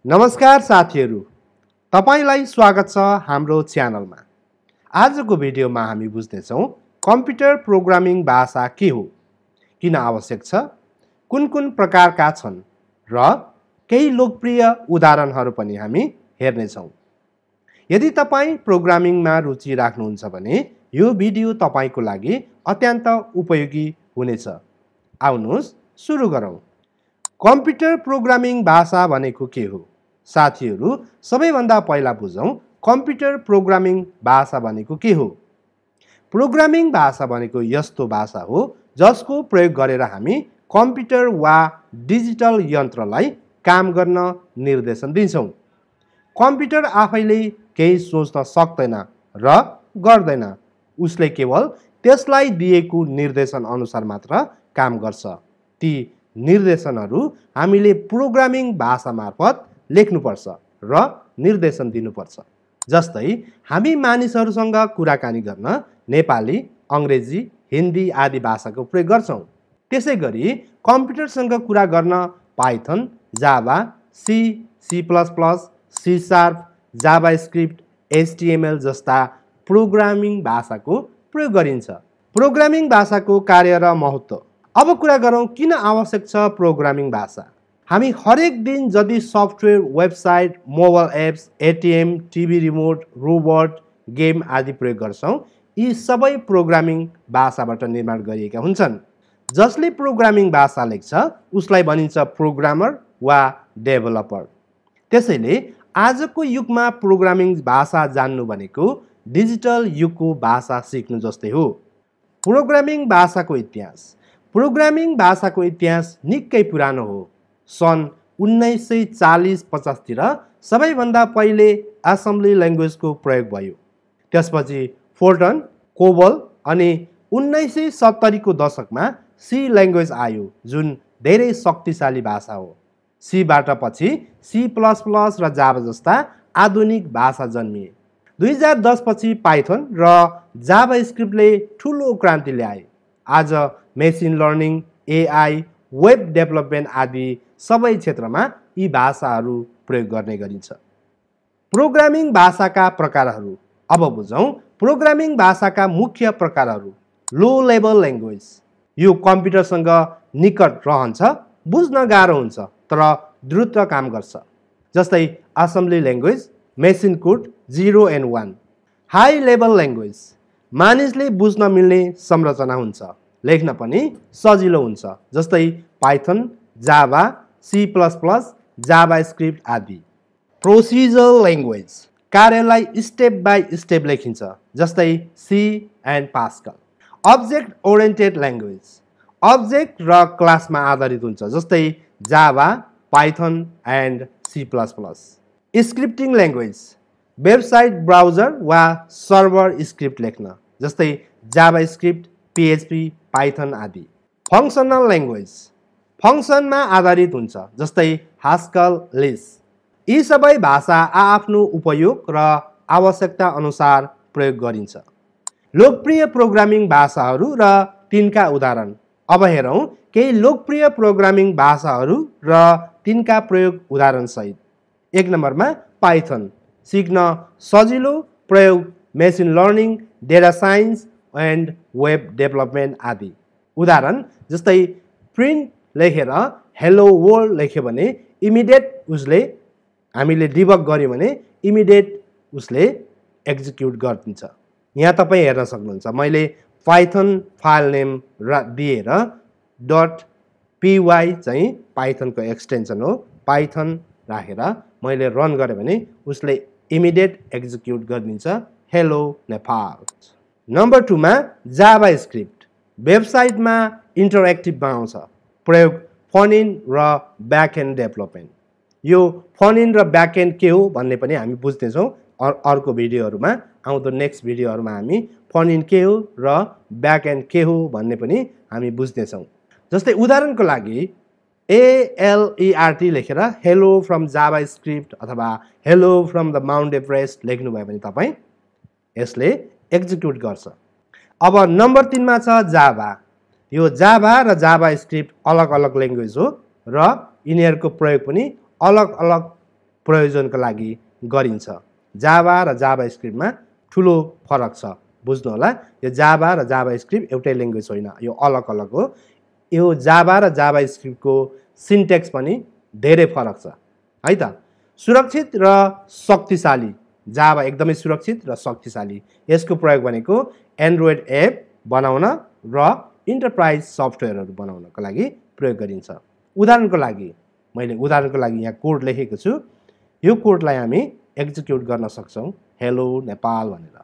नमस्कार साथीहरू, तपाईलाई स्वागत छ हाम्रो च्यानलमा। आजको भिडियोमा हामी बुझ्नेछौँ कम्प्युटर प्रोग्रामिङ भाषा के हो, किन आवश्यक छ, कुन प्रकारका छन् र केही लोकप्रिय उदाहरणहरू पनि हामी हेर्नेछौँ। यदि तपाईँ प्रोग्रामिङमा रुचि राख्नुहुन्छ भने यो भिडियो तपाईको लागि अत्यन्त उपयोगी हुनेछ। आउनुहोस् सुरु गरौँ। कम्प्युटर प्रोग्रामिङ भाषा भनेको के हो? साथीहरू, सबैभन्दा पहिला बुझौँ कम्प्युटर प्रोग्रामिङ भाषा भनेको के हो। प्रोग्रामिङ भाषा भनेको यस्तो भाषा हो जसको प्रयोग गरेर हामी कम्प्युटर वा डिजिटल यन्त्रलाई काम गर्न निर्देशन दिन्छौँ। कम्प्युटर आफैले केही सोच्न सक्दैन र गर्दैन, उसले केवल त्यसलाई दिएको निर्देशन अनुसार मात्र काम गर्छ। ती निर्देशनहरू हामीले प्रोग्रामिङ भाषा मार्फत लेख्नुपर्छ र निर्देशन दिनुपर्छ। जस्तै हामी मानिसहरूसँग कुराकानी गर्न नेपाली, अङ्ग्रेजी, हिन्दी आदि भाषाको प्रयोग गर्छौँ। त्यसै गरी कम्प्युटरसँग कुरा गर्न Python, Java, C, C++, C#, JavaScript, HTML जस्ता प्रोग्रामिङ भाषाको प्रयोग गरिन्छ। प्रोग्रामिङ भाषाको कार्य र महत्त्व। अब कुरा गरौँ किन आवश्यक छ प्रोग्रामिङ भाषा। हामी हरेक दिन जति software, website, mobile apps, ATM, TV remote, robot, game आदि प्रयोग गर्छौँ, यी सबै प्रोग्रामिङ भाषाबाट निर्माण गरिएका हुन्छन्। जसले प्रोग्रामिङ भाषा लेख्छ उसलाई भनिन्छ प्रोग्रामर वा डेभलपर। त्यसैले आजको युगमा प्रोग्रामिङ भाषा जान्नु भनेको डिजिटल युगको भाषा सिक्नु जस्तै हो। प्रोग्रामिङ भाषाको इतिहास। प्रोग्रामिङ भाषाको इतिहास निकै पुरानो हो। सन् 1940-50 तिर सबैभन्दा पहिले एसेम्बली ल्याङ्ग्वेजको प्रयोग भयो। त्यसपछि फोर्टन, कोबल अनि 1970 को दशकमा सी ल्याङ्ग्वेज आयो, जुन धेरै शक्तिशाली भाषा हो। सीबाट पछि C++ र जाभा जस्ता आधुनिक भाषा जन्मिए। 2010 पछि पाइथन र जाभास्क्रिप्टले ठुलो क्रान्ति ल्याए। आज machine learning, AI, web development आदि सबै क्षेत्रमा यी भाषाहरू प्रयोग गर्ने गरिन्छ। प्रोग्रामिङ भाषाका प्रकारहरू। अब बुझौँ प्रोग्रामिङ भाषाका मुख्य प्रकारहरू। लो लेभल ल्याङ्ग्वेज, यो कम्प्युटरसँग निकट रहन्छ, बुझ्न गाह्रो हुन्छ तर द्रुत काम गर्छ। जस्तै assembly language, machine code 0 and 1। High level language, मानिसले बुझ्न मिल्ने संरचना हुन्छ, लेख्न पनि सजिलो हुन्छ। जस्तै पाइथन, जाभा, C++, जाभास्क्रिप्ट आदि। प्रोसिजरल ल्याङ्ग्वेज, कार्यलाई स्टेप बाई स्टेप लेखिन्छ, जस्तै C and Pascal. Object oriented language, object र क्लासमा आधारित हुन्छ, जस्तै Java, Python and C++। Scripting language, website, browser वा सर्भर स्क्रिप्ट लेख्न, जस्तै जाभास्क्रिप्ट, PHP, पाइथन आदि। फङ्सनल ल्याङ्ग्वेज, फङ्सनमा आधारित हुन्छ, जस्तै हास्कल, लिस। यी सबै भाषा आआफ्नो उपयोग र आवश्यकता अनुसार प्रयोग गरिन्छ। लोकप्रिय प्रोग्रामिङ भाषाहरू र तिनका उदाहरण। अब हेरौँ केही लोकप्रिय प्रोग्रामिङ भाषाहरू र तिनका प्रयोग उदाहरणसहित। 1 नम्बरमा पाइथन, सिक्न सजिलो, प्रयोग machine learning, data science and web development आदि। उदाहरण जस्तै प्रिन्ट लेखेर हेलो वर्ल्ड लेख्यो भने इमिडिएट उसले, हामीले डिबग गर्यो भने इमिडिएट उसले एक्जिक्युट गरिदिन्छ। यहाँ तपाईँ हेर्न सक्नुहुन्छ, मैले पाइथन फाइल नेम दिएर .py चाहिँ पाइथनको एक्सटेन्सन हो, पाइथन राखेर मैले रन गरेँ भने उसले इमिडिएट एक्जिक्युट गरिदिन्छ, हेलो नेपाल। नम्बर 2 मा जाभास्क्रिप्ट, वेबसाइटमा इन्टरेक्टिभ बनाउँछ, प्रयोग फ्रन्ट-एन्ड र ब्याक-एन्ड डेभलपमेन्ट। यो फ्रन्ट-एन्ड र ब्याक-एन्ड के हो भन्ने पनि हामी बुझ्नेछौँ अर्को भिडियोहरूमा। आउँदो नेक्स्ट भिडियोहरूमा हामी फ्रन्ट-एन्ड के हो र ब्याक-एन्ड के हो भन्ने पनि हामी बुझ्नेछौँ। जस्तै उदाहरणको लागि ALERT लेखेर हेलो फ्रम जाभास्क्रिप्ट अथवा hello from the Mount Everest लेख्नुभयो भने तपाईँ यसले एक्जिक्युट गर्छ। अब नम्बर 3 मा छ जाभा। यो जाभा र जाभास्क्रिप्ट अलग अलग ल्याङ्ग्वेज हो र यिनीहरूको प्रयोग पनि अलग अलग प्रयोजनको लागि गरिन्छ। जाभा र जाभास्क्रिप्टमा ठुलो फरक छ, बुझ्नु होला। यो जाभा र जाभास्क्रिप्ट एउटै ल्याङ्ग्वेज होइन, यो अलग अलग हो। यो जाभा र जाभास्क्रिप्टको सिन्टेक्स पनि धेरै फरक छ है त। सुरक्षित र शक्तिशाली, जाभा एकदमै सुरक्षित र शक्तिशाली। यसको प्रयोग भनेको एन्ड्रोइड एप बनाउन र इन्टरप्राइज सफ्टवेयरहरू बनाउनको लागि प्रयोग गरिन्छ। उदाहरणको लागि यहाँ कोड लेखेको छु। यो कोडलाई हामी एक्जिक्युट गर्न सक्छौँ, हेलो नेपाल भनेर।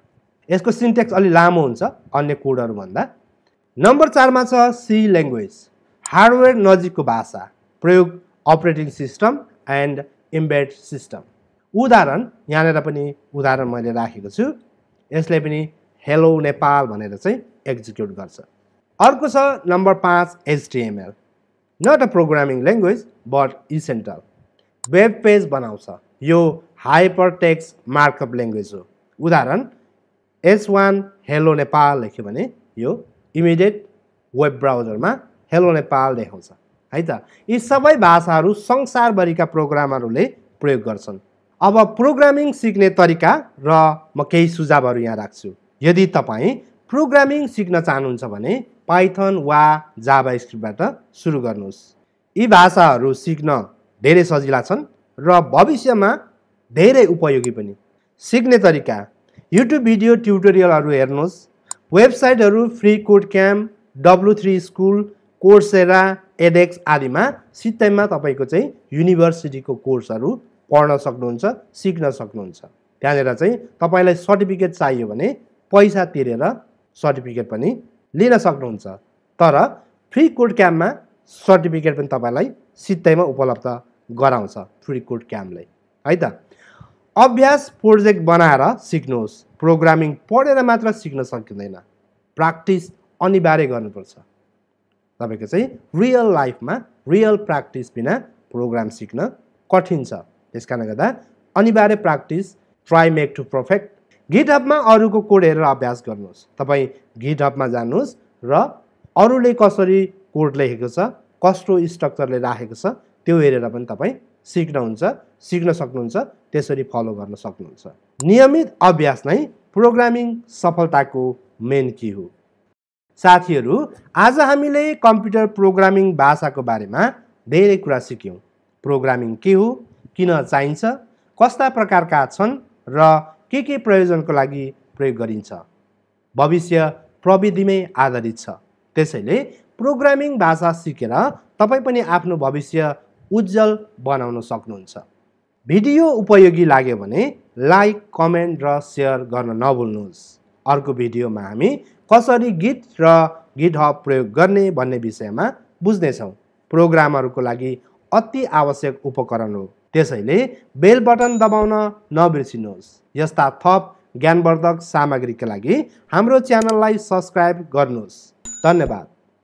यसको सिन्टेक्स अलि लामो हुन्छ अन्य कोडहरू भन्दा। नम्बर 4 मा छ सी ल्याङ्ग्वेज, हार्डवेयर नजिकको भाषा, प्रयोग operating system and embed system. उदाहरण यहाँनिर पनि उदाहरण मैले राखेको छु। यसले पनि हेलो नेपाल भनेर चाहिँ एक्जिक्युट गर्छ। अर्को छ number 5 HTML, not a programming language but essential. Web page बनाउँछ, यो हाइपर टेक्स्ट मार्कअप ल्याङ्ग्वेज हो। उदाहरण S1 हेलो नेपाल लेख्यो भने यो इमिडिएट वेब ब्राउजरमा हेलो नेपाल देखाउँछ है त। यी सबै भाषाहरू संसारभरिका प्रोग्रामरहरूले प्रयोग गर्छन्। अब प्रोग्रामिङ सिक्ने तरिका र म केही सुझावहरू यहाँ राख्छु। यदि तपाईँ प्रोग्रामिङ सिक्न चाहनुहुन्छ भने पाइथन वा जाभास्क्रिप्टबाट सुरु गर्नुहोस्। यी भाषाहरू सिक्न धेरै सजिला छन् र भविष्यमा धेरै उपयोगी पनि। सिक्ने तरिका, युट्युब भिडियो ट्युटोरियलहरू हेर्नुहोस्। वेबसाइटहरू free code camp, W3 school, Coursera, edX आदिमा सित्तैमा तपाईँको चाहिँ युनिभर्सिटीको कोर्सहरू पढ्न सक्नुहुन्छ, सिक्न सक्नुहुन्छ। त्यहाँनिर चाहिँ तपाईँलाई सर्टिफिकेट चाहियो भने पैसा तिरेर सर्टिफिकेट पनि लिन सक्नुहुन्छ। तर फ्री कोड क्याम्पमा सर्टिफिकेट पनि तपाईँलाई सित्तैमा उपलब्ध गराउँछ फ्री कोड क्याम्पले है त। अभ्यास प्रोजेक्ट बनाएर सिक्नुहोस्। प्रोग्रामिङ पढेर मात्र सिक्न सकिँदैन, प्र्याक्टिस अनिवार्य गर्नुपर्छ। तपाईँको चाहिँ रियल लाइफमा रियल प्र्याक्टिस बिना प्रोग्राम सिक्न कठिन छ। त्यस कारणले गर्दा अनिवार्य practice, try make to perfect. गिटहबमा अरूको कोड हेरेर अभ्यास गर्नुहोस्। तपाईँ गिटहबमा जानुहोस् र अरूले कसरी कोड लेखेको छ, कस्तो स्ट्रक्चरले राखेको छ त्यो हेरेर पनि तपाईँ सिक्न सक्नुहुन्छ, त्यसरी फलो गर्न सक्नुहुन्छ। नियमित अभ्यास नै प्रोग्रामिङ सफलताको मेन की हो। साथीहरू, आज हामीले कम्प्युटर प्रोग्रामिङ भाषाको बारेमा धेरै कुरा सिक्यौँ। प्रोग्रामिङ के हो, किन चाहिन्छ, कस्ता प्रकारका छन् र के प्रयोजनको लागि प्रयोग गरिन्छ। भविष्य प्रविधिमै आधारित छ। त्यसैले प्रोग्रामिङ भाषा सिकेर तपाईँ पनि आफ्नो भविष्य उज्जवल बनाउन सक्नुहुन्छ। भिडियो उपयोगी लाग्यो भने लाइक, कमेन्ट र सेयर गर्न नभुल्नुहोस्। अर्को भिडियोमा हामी कसरी गिट र गिटहब प्रयोग गर्ने भन्ने विषयमा बुझ्नेछौँ। प्रोग्रामरको लागि अति आवश्यक उपकरण हो, त्यसैले बेल बटन दबाउन नबिर्सिनुहोस्। यस्ता थप ज्ञानवर्धक सामग्रीका लागि हाम्रो च्यानललाई सब्स्क्राइब गर्नुहोस्। धन्यवाद।